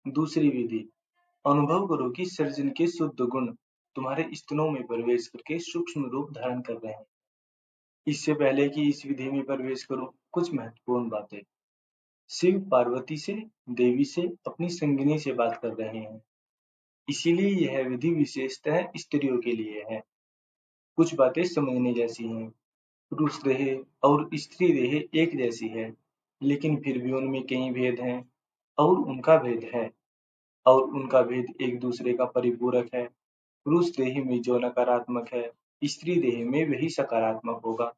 दूसरी विधि, अनुभव करो कि सर्जन के शुद्ध गुण तुम्हारे स्तनों में प्रवेश करके सूक्ष्म रूप धारण कर रहे हैं। इससे पहले कि इस विधि में प्रवेश करो, कुछ महत्वपूर्ण बातें। शिव पार्वती से, देवी से, अपनी संगिनी से बात कर रहे हैं, इसीलिए यह विधि विशेषतः स्त्रियों के लिए है। कुछ बातें समझने जैसी हैं। पुरुष देह और स्त्री देह एक जैसी है, लेकिन फिर भी उनमें कई भेद हैं और उनका भेद है और उनका भेद एक दूसरे का परिपूरक है। पुरुष देह में जो नकारात्मक है, स्त्री देह में वही सकारात्मक होगा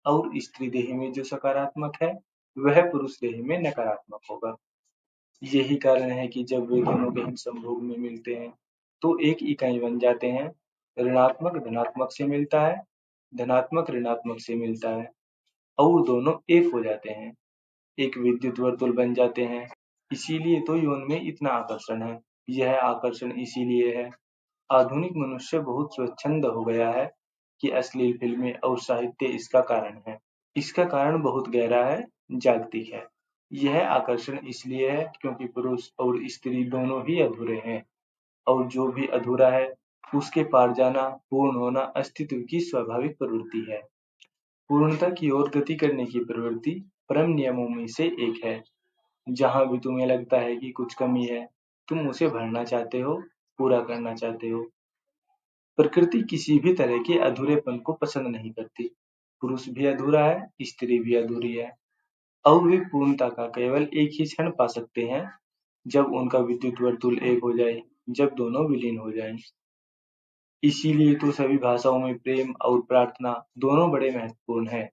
और स्त्री देह में जो सकारात्मक है, वह पुरुष देह में नकारात्मक होगा। यही कारण है कि जब वे दोनों गहन संभोग में मिलते हैं, तो एक इकाई बन जाते हैं। ऋणात्मक धनात्मक से मिलता है, धनात्मक ऋणात्मक से मिलता है और दोनों एक हो जाते हैं, एक विद्युत वर्तुल बन जाते हैं। इसीलिए तो यौन में इतना आकर्षण है। यह आकर्षण इसीलिए है। आधुनिक मनुष्य बहुत स्वच्छंद हो गया है कि अश्लील फिल्में और साहित्य इसका कारण है। इसका कारण बहुत गहरा है, जागतिक है। यह आकर्षण इसलिए है क्योंकि पुरुष और स्त्री दोनों ही अधूरे हैं और जो भी अधूरा है, उसके पार जाना, पूर्ण होना अस्तित्व की स्वाभाविक प्रवृत्ति है। पूर्णता की ओर गति करने की प्रवृत्ति परम नियमों में से एक है। जहाँ भी तुम्हें लगता है कि कुछ कमी है, तुम उसे भरना चाहते हो, पूरा करना चाहते हो। प्रकृति किसी भी तरह के अधूरेपन को पसंद नहीं करती। पुरुष भी अधूरा है, स्त्री भी अधूरी है और वे पूर्णता का केवल एक ही क्षण पा सकते हैं, जब उनका विद्युत वर्तुल एक हो जाए, जब दोनों विलीन हो जाएं। इसीलिए तो सभी भाषाओं में प्रेम और प्रार्थना दोनों बड़े महत्वपूर्ण हैं।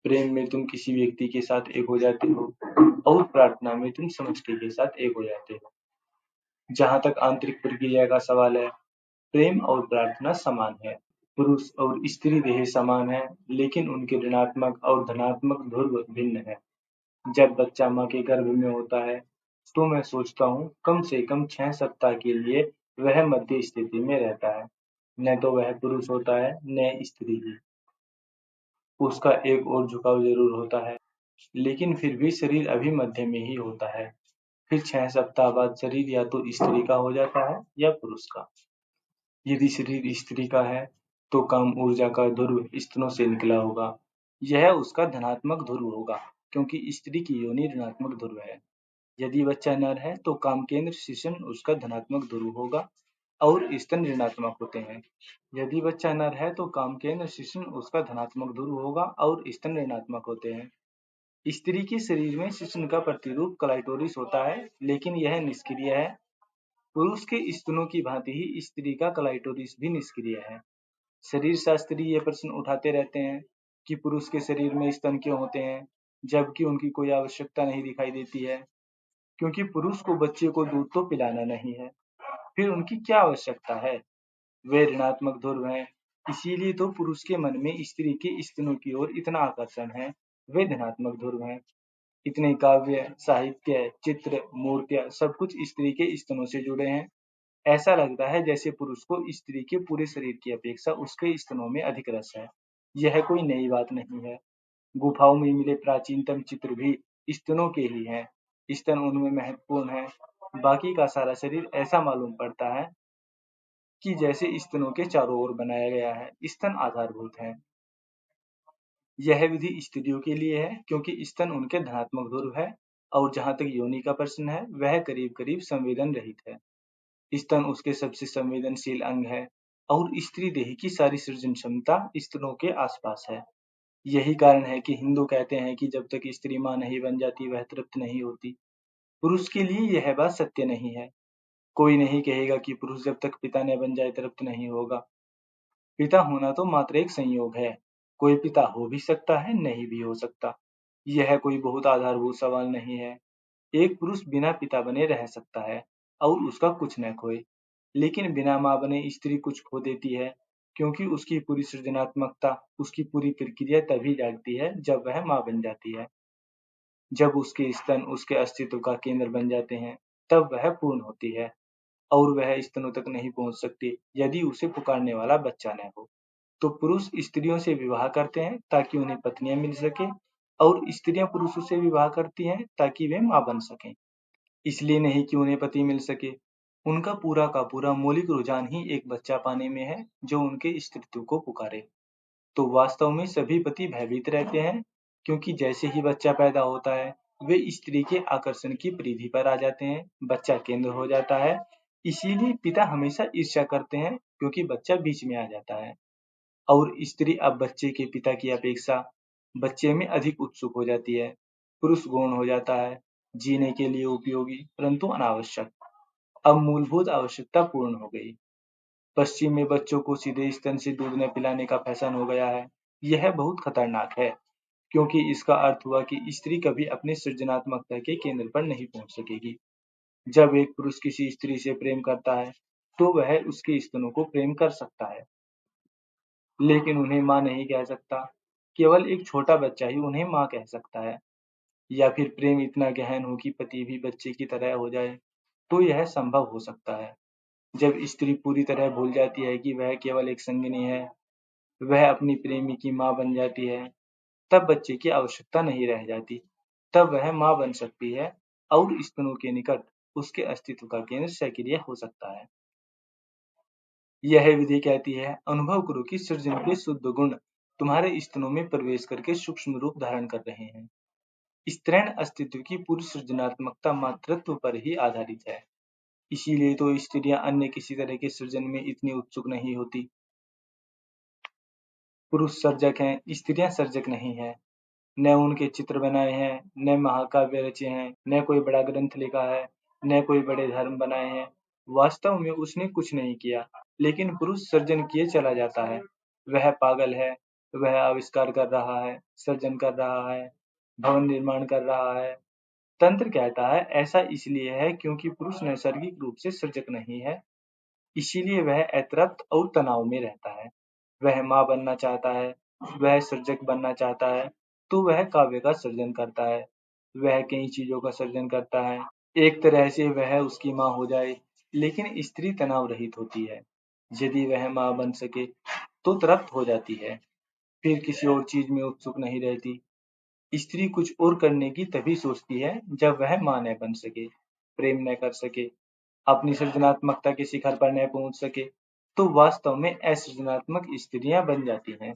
प्रेम में तुम किसी व्यक्ति के साथ एक हो जाते हो और प्रार्थना में तुम समष्टि के साथ एक हो जाते हो। जहाँ तक आंतरिक प्रक्रिया का सवाल है, प्रेम और प्रार्थना समान है। पुरुष और स्त्री देह समान है, लेकिन उनके ऋणात्मक और धनात्मक ध्रुव भिन्न है। जब बच्चा माँ के गर्भ में होता है, तो मैं सोचता हूँ कम से कम 6 सप्ताह के लिए वह मध्य स्थिति में रहता है। न तो वह पुरुष होता है, न स्त्री ही। उसका एक और झुकाव जरूर होता है, लेकिन फिर भी शरीर अभी मध्य में ही होता है। फिर 6 सप्ताह बाद शरीर या तो स्त्री का हो जाता है या पुरुष का। यदि शरीर स्त्री का है, तो काम ऊर्जा का ध्रुव स्तनों से निकला होगा। यह उसका धनात्मक ध्रुव होगा, क्योंकि स्त्री की योनि ऋणात्मक ध्रुव है। यदि बच्चा नर है, तो काम केंद्र शिशन उसका धनात्मक ध्रुव होगा और स्तन ऋणात्मक होते हैं। यदि बच्चा नर है, तो काम केंद्र शिशन उसका धनात्मक ध्रुव होगा और स्तन ऋणात्मक होते हैं। स्त्री के शरीर में शिशन का प्रतिरूप क्लाइटोरिस होता है, लेकिन यह निष्क्रिय है। पुरुष के स्तनों की भांति ही स्त्री का क्लाइटोरिस भी निष्क्रिय है। शरीर शास्त्री ये प्रश्न उठाते रहते हैं कि पुरुष के शरीर में स्तन क्यों होते हैं, जबकि उनकी कोई आवश्यकता नहीं दिखाई देती है। क्योंकि पुरुष को बच्चे को दूध तो पिलाना नहीं है, फिर उनकी क्या आवश्यकता है? वे ऋणात्मक ध्रुव हैं, इसीलिए तो पुरुष के मन में स्त्री के स्तनों की ओर इतना आकर्षण है। वे धनात्मक ध्रुव हैं। इतने काव्य, साहित्य, चित्र, मूर्तियां सब कुछ स्त्री के स्तनों से जुड़े हैं। ऐसा लगता है जैसे पुरुष को स्त्री के पूरे शरीर की अपेक्षा उसके स्तनों में अधिक रस है। यह कोई नई बात नहीं है। गुफाओं में मिले प्राचीनतम चित्र भी स्तनों के ही हैं। स्तन उनमें महत्वपूर्ण है। बाकी का सारा शरीर ऐसा मालूम पड़ता है कि जैसे स्तनों के चारों ओर बनाया गया है। स्तन आधारभूत है। यह विधि स्त्रियों के लिए है, क्योंकि स्तन उनके धनात्मक ध्रुव है और जहाँ तक योनि का प्रश्न है, वह करीब करीब संवेदन रहित है। स्तन उसके सबसे संवेदनशील अंग है और स्त्री देह की सारी सृजन क्षमता स्तनों के आसपास है। यही कारण है कि हिंदू कहते हैं कि जब तक स्त्री मां नहीं बन जाती, वह तृप्त नहीं होती। पुरुष के लिए यह बात सत्य नहीं है। कोई नहीं कहेगा कि पुरुष जब तक पिता न बन जाए तृप्त नहीं होगा। पिता होना तो मात्र एक संयोग है। कोई पिता हो भी सकता है, नहीं भी हो सकता। यह कोई बहुत आधारभूत सवाल नहीं है। एक पुरुष बिना पिता बने रह सकता है और उसका कुछ न खोए, लेकिन बिना मां बने स्त्री कुछ खो देती है, क्योंकि उसकी पूरी सृजनात्मकता, उसकी पूरी प्रक्रिया तभी जागती है जब वह मां बन जाती है। जब उसके स्तन उसके अस्तित्व का केंद्र बन जाते हैं, तब वह पूर्ण होती है और वह स्तनों तक नहीं पहुंच सकती यदि उसे पुकारने वाला बच्चा न हो। तो पुरुष स्त्रियों से विवाह करते हैं ताकि उन्हें पत्नियां मिल सके और स्त्रियां पुरुषों से विवाह करती हैं ताकि वे मां बन सकें। इसलिए नहीं कि उन्हें पति मिल सके, उनका पूरा का पूरा मौलिक रुझान ही एक बच्चा पाने में है जो उनके स्त्रीत्व को पुकारे। तो वास्तव में सभी पति भयभीत रहते हैं, क्योंकि जैसे ही बच्चा पैदा होता है, वे स्त्री के आकर्षण की परिधि पर आ जाते हैं, बच्चा केंद्र हो जाता है। इसीलिए पिता हमेशा ईर्ष्या करते हैं, क्योंकि बच्चा बीच में आ जाता है। और स्त्री अब बच्चे के पिता की अपेक्षा बच्चे में अधिक उत्सुक हो जाती है। पुरुष गौण हो जाता है, जीने के लिए उपयोगी परंतु अनावश्यक। अब मूलभूत आवश्यकता पूर्ण हो गई। पश्चिम में बच्चों को सीधे स्तन से दूध न पिलाने का फैशन हो गया है। यह बहुत खतरनाक है, क्योंकि इसका अर्थ हुआ कि स्त्री कभी अपने सृजनात्मकता के केंद्र पर नहीं पहुंच सकेगी। जब एक पुरुष किसी स्त्री से प्रेम करता है, तो वह उसके स्तनों को प्रेम कर सकता है, लेकिन उन्हें माँ नहीं कह सकता। केवल एक छोटा बच्चा ही उन्हें माँ कह सकता है। या फिर प्रेम इतना गहन हो कि पति भी बच्चे की तरह हो जाए, तो यह संभव हो सकता है। जब स्त्री पूरी तरह भूल जाती है कि वह केवल एक संगिनी है, वह अपनी प्रेमी की माँ बन जाती है, तब बच्चे की आवश्यकता नहीं रह जाती। तब वह माँ बन सकती है और स्तनों के निकट उसके अस्तित्व का केंद्र सक्रिय हो सकता है। यह विधि कहती है, अनुभव करो कि सृजन के शुद्ध गुण तुम्हारे स्तनों में प्रवेश करके सूक्ष्म रूप धारण कर रहे हैं। स्त्रैण अस्तित्व की पूरी सृजनात्मकता मातृत्व पर ही आधारित है। इसीलिए तो स्त्रियां अन्य किसी तरह के सृजन में इतनी उत्सुक नहीं होती। पुरुष सर्जक हैं, स्त्रियां सर्जक नहीं है। न उनके चित्र बनाए हैं, न महाकाव्य रचे हैं, न कोई बड़ा ग्रंथ लिखा है, न कोई बड़े धर्म बनाए हैं। वास्तव में उसने कुछ नहीं किया, लेकिन पुरुष सर्जन किए चला जाता है। वह पागल है, वह आविष्कार कर रहा है, सर्जन कर रहा है, भवन निर्माण कर रहा है। तंत्र कहता है ऐसा इसलिए है क्योंकि पुरुष नैसर्गिक रूप से सृजक नहीं है, इसीलिए वह अतृप्त और तनाव में रहता है। वह माँ बनना चाहता है, वह सृजक बनना चाहता है, तो वह काव्य का सृजन करता है। वह कई चीजों का सृजन करता है। एक तरह से वह उसकी माँ हो जाए, लेकिन स्त्री तनाव रहित होती है। यदि वह माँ बन सके, तो तृप्त हो जाती है, फिर किसी और चीज में उत्सुक नहीं रहती। स्त्री कुछ और करने की तभी सोचती है जब वह माँ न बन सके, प्रेम न कर सके, अपनी सृजनात्मकता के शिखर पर न पहुंच सके, तो वास्तव में असृजनात्मक स्त्रियां बन जाती हैं।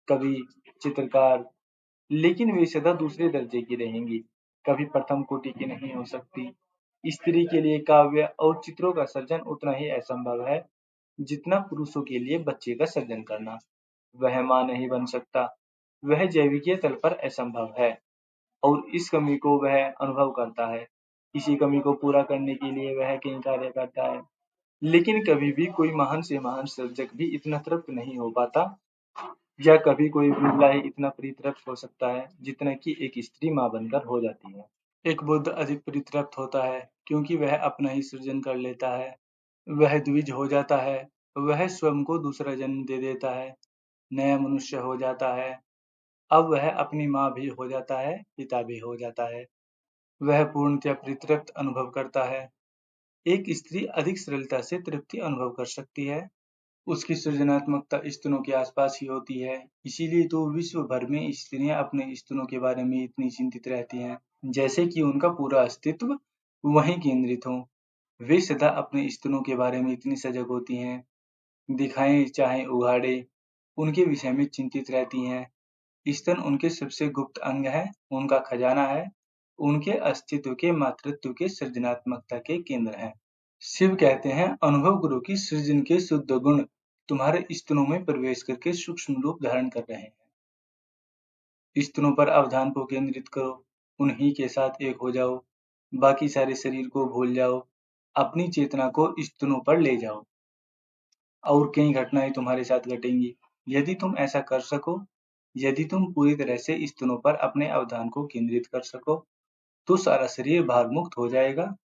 कवि, चित्रकार, लेकिन वे सदा दूसरे दर्जे की रहेंगी, कभी प्रथम कोटि की नहीं हो सकती। स्त्री के लिए काव्य और चित्रों का सर्जन उतना ही असंभव है जितना पुरुषों के लिए बच्चे का सर्जन करना। वह माँ नहीं बन सकता, वह जैविकीय तल पर असंभव है, और इस कमी को वह अनुभव करता है। इसी कमी को पूरा करने के लिए वह कई कार्य करता है, लेकिन कभी भी कोई महान से महान सर्जक भी इतना तृप्त नहीं हो पाता, या कभी कोई बुल्ला ही इतना परितृप्त हो सकता है जितना कि एक स्त्री माँ बनकर हो जाती है। एक बुद्ध अधिक परितृप्त होता है क्योंकि वह अपना ही सृजन कर लेता है। वह द्विज हो जाता है, वह स्वयं को दूसरा जन्म दे देता है, नया मनुष्य हो जाता है। अब वह अपनी माँ भी हो जाता है, पिता भी हो जाता है। वह पूर्णतया परितृप्त अनुभव करता है। एक स्त्री अधिक सरलता से तृप्ति अनुभव कर सकती है। उसकी सृजनात्मकता स्तनों के आसपास ही होती है। इसीलिए तो विश्व भर में स्त्रियां अपने स्तनों के बारे में इतनी चिंतित रहती हैं, जैसे कि उनका पूरा अस्तित्व वहीं केंद्रित हो। वे सदा अपने स्तनों के बारे में इतनी सजग होती हैं, दिखाएं चाहे उघाड़े, उनके विषय में चिंतित रहती हैं। स्तन उनके सबसे गुप्त अंग है, उनका खजाना है, उनके अस्तित्व के मातृत्व के सृजनात्मकता के केंद्र हैं। शिव कहते हैं, अनुभव करो कि सृजन के शुद्ध गुण तुम्हारे स्तनों में प्रवेश करके सूक्ष्म रूप धारण कर रहे हैं। स्तनों पर अवधान को केंद्रित करो, उन्हीं के साथ एक हो जाओ, बाकी सारे शरीर को भूल जाओ, अपनी चेतना को स्तनों पर ले जाओ, और कई घटनाएं तुम्हारे साथ घटेंगी। यदि तुम ऐसा कर सको, यदि तुम पूरी तरह से स्तनों पर अपने अवधान को केंद्रित कर सको, तो सारा शरीर भारमुक्त हो जाएगा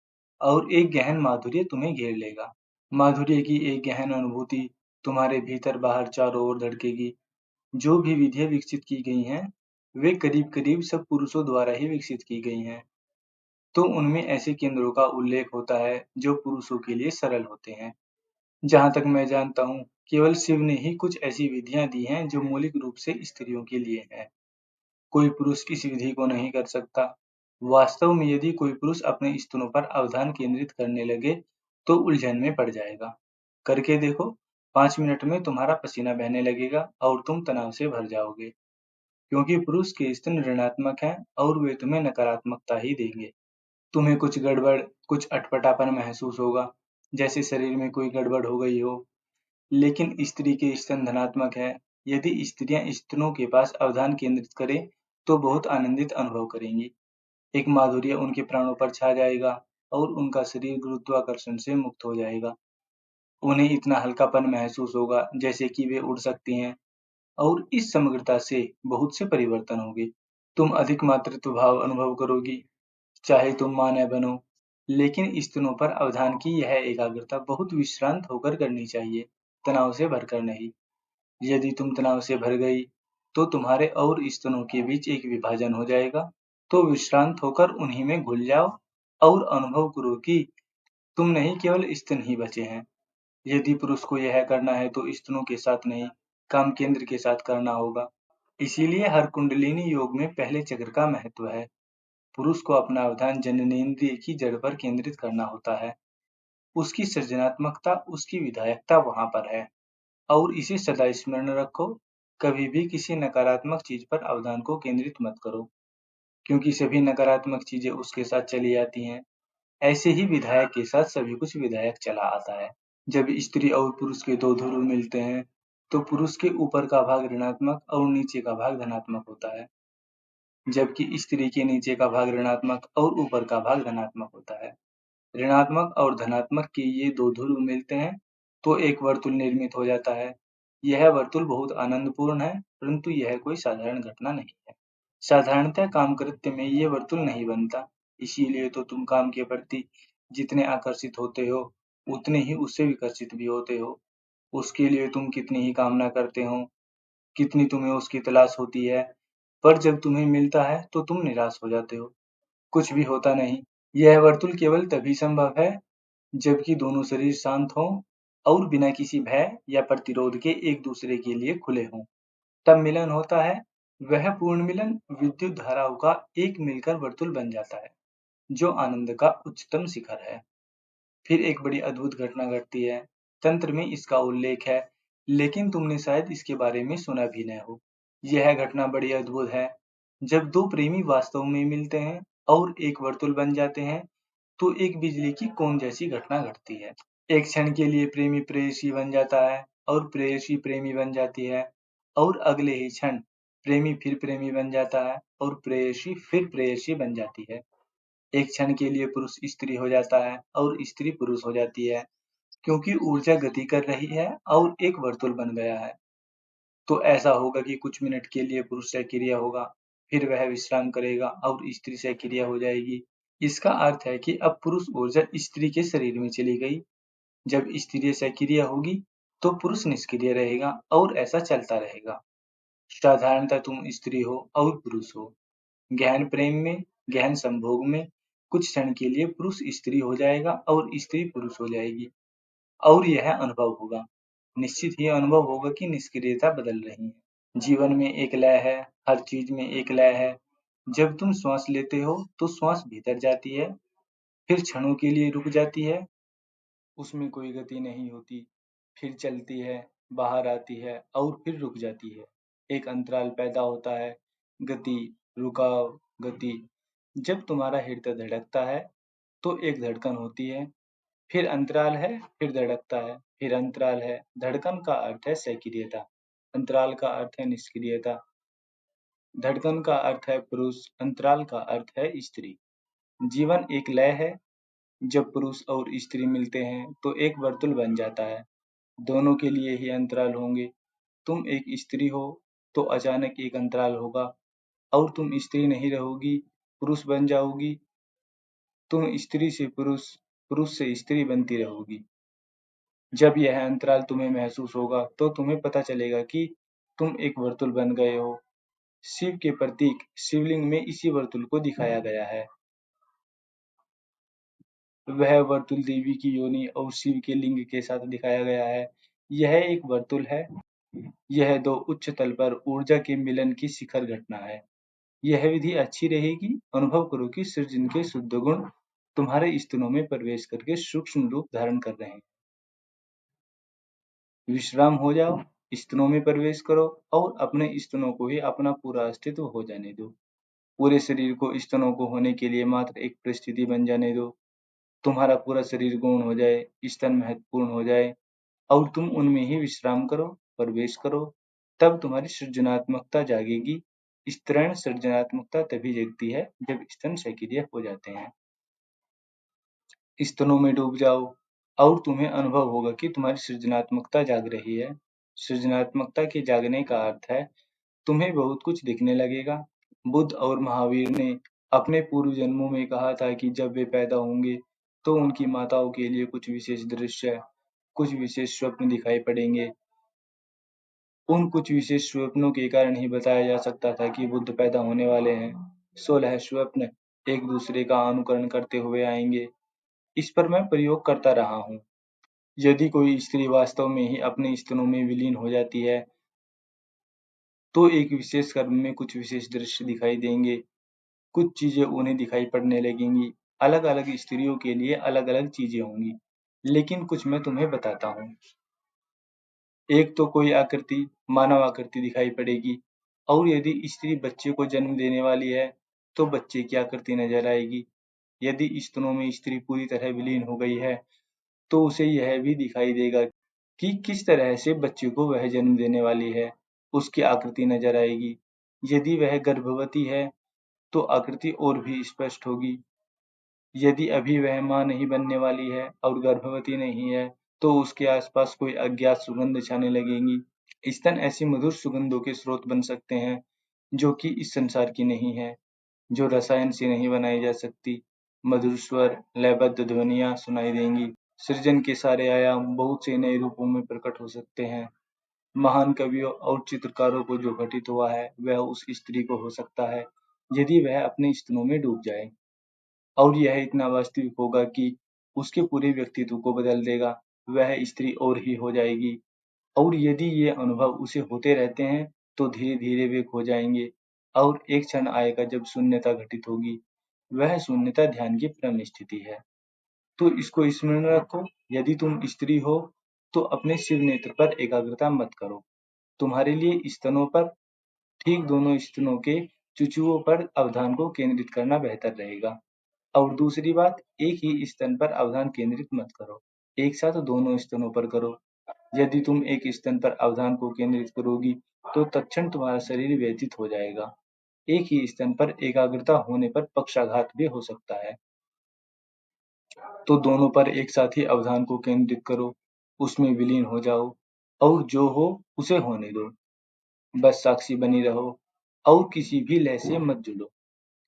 और एक गहन माधुर्य तुम्हें घेर लेगा। माधुर्य की एक गहन अनुभूति तुम्हारे भीतर बाहर चारों ओर धड़केगी। जो भी विधियाँ विकसित की गई हैं, वे करीब-करीब सब पुरुषों द्वारा ही विकसित की गई हैं। तो उनमें ऐसे केंद्रों का उल्लेख होता है जो पुरुषों के लिए सरल होते हैं। जहाँ तक मैं जानता हूँ, केवल शिव ने ही कुछ ऐसी विधियाँ दी हैं जो मौलिक रूप से स्त्रियों के लिए हैं। कोई पुरुष इस विधि को नहीं कर सकता। वास्तव में यदि कोई पुरुष अपने स्तनों पर अवधान केंद्रित करने लगे, तो उलझन में पड़ जाएगा। करके देखो, 5 मिनट में तुम्हारा पसीना बहने लगेगा और तुम तनाव से भर जाओगे, क्योंकि पुरुष के स्तन ऋणात्मक हैं और वे तुम्हें नकारात्मकता ही देंगे। तुम्हें कुछ गड़बड़, कुछ अटपटापन महसूस होगा, जैसे शरीर में कोई गड़बड़ हो गई हो। लेकिन स्त्री के स्तन धनात्मक है। यदि स्त्रियां स्तनों के पास अवधान केंद्रित करें, तो बहुत आनंदित अनुभव करेंगी। एक माधुर्य उनके प्राणों पर छा जाएगा और उनका शरीर गुरुत्वाकर्षण से मुक्त हो जाएगा। उन्हें इतना हल्कापन महसूस होगा जैसे कि वे उड़ सकती हैं और इस समग्रता से बहुत से परिवर्तन होंगे। तुम अधिक मातृत्व भाव अनुभव करोगी, चाहे तुम मां न बनो। लेकिन स्तनों पर अवधान की यह एकाग्रता बहुत विश्रांत होकर करनी चाहिए, तनाव से भरकर नहीं। यदि तुम तनाव से भर गई, तो तुम्हारे और स्तनों के बीच एक विभाजन हो जाएगा। तो विश्रांत होकर उन्हीं में घुल जाओ और अनुभव करो कि तुम नहीं, केवल स्तन ही बचे हैं। यदि पुरुष को यह करना है तो स्तनों के साथ नहीं, काम केंद्र के साथ करना होगा। इसीलिए हर कुंडलिनी योग में पहले चक्र का महत्व है। पुरुष को अपना अवधान जननेंद्रिय की जड़ पर केंद्रित करना होता है। उसकी सृजनात्मकता, उसकी विधायकता वहां पर है। और इसे सदा स्मरण रखो, कभी भी किसी नकारात्मक चीज पर अवधान को केंद्रित मत करो, क्योंकि सभी नकारात्मक चीजें उसके साथ चली आती हैं। ऐसे ही विधायक के साथ सभी कुछ विधायक चला आता है। जब स्त्री और पुरुष के दो ध्रुव मिलते हैं, तो पुरुष के ऊपर का भाग ऋणात्मक और नीचे का भाग धनात्मक होता है, जबकि स्त्री के नीचे का भाग ऋणात्मक और ऊपर का भाग धनात्मक होता है। ऋणात्मक और धनात्मक के ये दो ध्रुव मिलते हैं, तो एक वर्तुल निर्मित हो जाता है। यह वर्तुल बहुत आनंदपूर्ण है, परंतु यह कोई साधारण घटना नहीं है। साधारणतः काम कृत्य में ये वर्तुल नहीं बनता। इसीलिए तो तुम काम के प्रति जितने आकर्षित होते हो, उतने ही उससे विकर्षित भी होते हो। उसके लिए तुम कितनी ही कामना करते हो, कितनी तुम्हें उसकी तलाश होती है, पर जब तुम्हें मिलता है तो तुम निराश हो जाते हो। कुछ भी होता नहीं। यह वर्तुल केवल तभी संभव है जबकि दोनों शरीर शांत हों और बिना किसी भय या प्रतिरोध के एक दूसरे के लिए खुले हों। तब मिलन होता है। वह पूर्ण मिलन विद्युत धाराओं का एक मिलकर वर्तुल बन जाता है, जो आनंद का उच्चतम शिखर है। फिर एक बड़ी अद्भुत घटना घटती है। तंत्र में इसका उल्लेख है, लेकिन तुमने शायद इसके बारे में सुना भी न हो। यह घटना बड़ी अद्भुत है। जब दो प्रेमी वास्तव में मिलते हैं और एक वर्तुल बन जाते हैं, तो एक बिजली की कौन जैसी घटना घटती है। एक क्षण के लिए प्रेमी प्रेयसी बन जाता है और प्रेयसी प्रेमी बन जाती है, और अगले ही क्षण प्रेमी फिर प्रेमी बन जाता है और प्रेयसी फिर प्रेयसी बन जाती है। एक क्षण के लिए पुरुष स्त्री हो जाता है और स्त्री पुरुष हो जाती है, क्योंकि ऊर्जा गति कर रही है और एक वर्तुल बन गया है। तो ऐसा होगा कि कुछ मिनट के लिए पुरुष सक्रिय होगा, फिर वह विश्राम करेगा और स्त्री सक्रिय हो जाएगी। इसका अर्थ है कि अब पुरुष ऊर्जा स्त्री के शरीर में चली गई। जब स्त्री सक्रिय होगी, तो पुरुष निष्क्रिय रहेगा और ऐसा चलता रहेगा। साधारणतः तुम स्त्री हो और पुरुष हो। गहन प्रेम में, गहन संभोग में कुछ क्षण के लिए पुरुष स्त्री हो जाएगा और स्त्री पुरुष हो जाएगी, और यह अनुभव होगा। निश्चित ही अनुभव होगा कि निष्क्रियता बदल रही है। जीवन में एक लय है, हर चीज में एक लय है। जब तुम श्वास लेते हो, तो श्वास भीतर जाती है, फिर क्षणों के लिए रुक जाती है, उसमें कोई गति नहीं होती, फिर चलती है, बाहर आती है और फिर रुक जाती है। एक अंतराल पैदा होता है, गति, रुकाव, गति। जब तुम्हारा हृदय धड़कता है, तो एक धड़कन होती है, फिर अंतराल है, फिर धड़कता है, फिर अंतराल है। धड़कन का अर्थ है सक्रियता, अंतराल का अर्थ है निष्क्रियता। धड़कन का अर्थ है पुरुष, अंतराल का अर्थ है स्त्री। जीवन एक लय है। जब पुरुष और स्त्री मिलते हैं, तो एक वर्तुल बन जाता है। दोनों के लिए ही अंतराल होंगे। तुम एक स्त्री हो, तो अचानक एक अंतराल होगा और तुम स्त्री नहीं रहोगी, पुरुष बन जाओगी। तुम स्त्री से पुरुष, पुरुष से स्त्री बनती रहोगी। जब यह अंतराल तुम्हें महसूस होगा, तो तुम्हें पता चलेगा कि तुम एक वर्तुल बन गए हो। शिव के प्रतीक शिवलिंग में इसी वर्तुल को दिखाया गया है। वह वर्तुल देवी की योनि और शिव के लिंग के साथ दिखाया गया है। यह एक वर्तुल है। यह दो उच्च तल पर ऊर्जा के मिलन की शिखर घटना है। यह विधि अच्छी रहेगी। अनुभव करो कि सृजन के शुद्ध गुण तुम्हारे स्तनों में प्रवेश करके सूक्ष्म रूप धारण कर रहे हैं। विश्राम हो जाओ, स्तनों में प्रवेश करो और अपने स्तनों को ही अपना पूरा अस्तित्व हो जाने दो। पूरे शरीर को स्तनों को होने के लिए मात्र एक परिस्थिति बन जाने दो। तुम्हारा पूरा शरीर गौण हो जाए, स्तन महत्वपूर्ण हो जाए और तुम उनमें ही विश्राम करो, प्रवेश करो। तब तुम्हारी सृजनात्मकता जागेगी। स्तरण सृजनात्मकता तभी जगती है जब स्तन सक्रिय हो जाते हैं। स्तनों में डूब जाओ और तुम्हें अनुभव होगा कि तुम्हारी सृजनात्मकता जाग रही है। सृजनात्मकता के जागने का अर्थ है तुम्हें बहुत कुछ दिखने लगेगा। बुद्ध और महावीर ने अपने पूर्व जन्मों में कहा था कि जब वे पैदा होंगे तो उनकी माताओं के लिए कुछ विशेष दृश्य, कुछ विशेष स्वप्न दिखाई पड़ेंगे। उन कुछ विशेष स्वप्नों के कारण ही बताया जा सकता था कि बुद्ध पैदा होने वाले हैं। 16 स्वप्न एक दूसरे का अनुकरण करते हुए आएंगे। इस पर मैं प्रयोग करता रहा हूँ। यदि कोई स्त्री वास्तव में ही अपने स्तनों में विलीन हो जाती है, तो एक विशेष कर्म में कुछ विशेष दृश्य दिखाई देंगे। कुछ चीजें उन्हें दिखाई पड़ने लगेंगी। अलग-अलग स्त्रियों के लिए अलग-अलग चीजें होंगी, लेकिन कुछ मैं तुम्हें बताता हूँ। एक तो कोई आकृति, मानव आकृति दिखाई पड़ेगी और यदि स्त्री बच्चे को जन्म देने वाली है, तो बच्चे की आकृति नजर आएगी। यदि स्तनों में स्त्री पूरी तरह विलीन हो गई है, तो उसे यह भी दिखाई देगा कि किस तरह से बच्चे को वह जन्म देने वाली है, उसकी आकृति नजर आएगी। यदि वह गर्भवती है, तो आकृति और भी स्पष्ट होगी। यदि अभी वह मां नहीं बनने वाली है और गर्भवती नहीं है, तो उसके आसपास कोई अज्ञात सुगंध छाने लगेंगी। स्तन ऐसी मधुर सुगंधों के स्रोत बन सकते हैं, जो कि इस संसार की नहीं है, जो रसायन से नहीं बनाई जा सकती। मधुर स्वर, लयबद्ध ध्वनियाँ सुनाई देंगी। सृजन के सारे आयाम बहुत से नए रूपों में प्रकट हो सकते हैं। महान कवियों और चित्रकारों को जो घटित हुआ है, वह उस स्त्री को हो सकता है, यदि वह अपने स्तनों में डूब जाए। और यह इतना वास्तविक होगा कि उसके पूरे व्यक्तित्व को बदल देगा। वह स्त्री और ही हो जाएगी। और यदि ये अनुभव उसे होते रहते हैं, तो धीरे-धीरे वे खो जाएंगे और एक क्षण आएगा जब शून्यता घटित होगी। वह शून्यता ध्यान की परम स्थिति है। तो इसको स्मरण रखो। यदि तुम स्त्री हो, तो अपने शिव नेत्र पर एकाग्रता मत करो। तुम्हारे लिए स्तनों पर, ठीक दोनों स्तनों के चुचुओं पर अवधान को केंद्रित करना बेहतर रहेगा। और दूसरी बात, एक ही स्तन पर अवधान केंद्रित मत करो। एक साथ दोनों स्तनों पर करो। यदि तुम एक स्तन पर अवधान को केंद्रित करोगी, तो तत्क्षण तुम्हारा शरीर व्यथित हो जाएगा। एक ही स्तन पर एकाग्रता होने पर पक्षाघात भी हो सकता है। तो दोनों पर एक साथ ही अवधान को केंद्रित करो, उसमें विलीन हो जाओ और जो हो उसे होने दो। बस साक्षी बनी रहो और किसी भी लय से मत जुड़ो,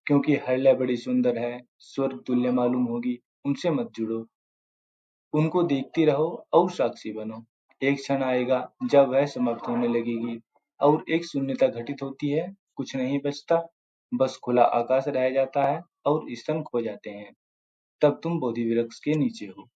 क्योंकि हर लय बड़ी सुंदर है, स्वर्ग तुल्य मालूम होगी, उनसे मत जुड़ो। उनको देखती रहो और साक्षी बनो। एक क्षण आएगा जब वह समाप्त होने लगेगी और एक शून्यता घटित होती है, कुछ नहीं बचता, बस खुला आकाश रह जाता है और स्तन खो जाते हैं। तब तुम बोधि वृक्ष के नीचे हो।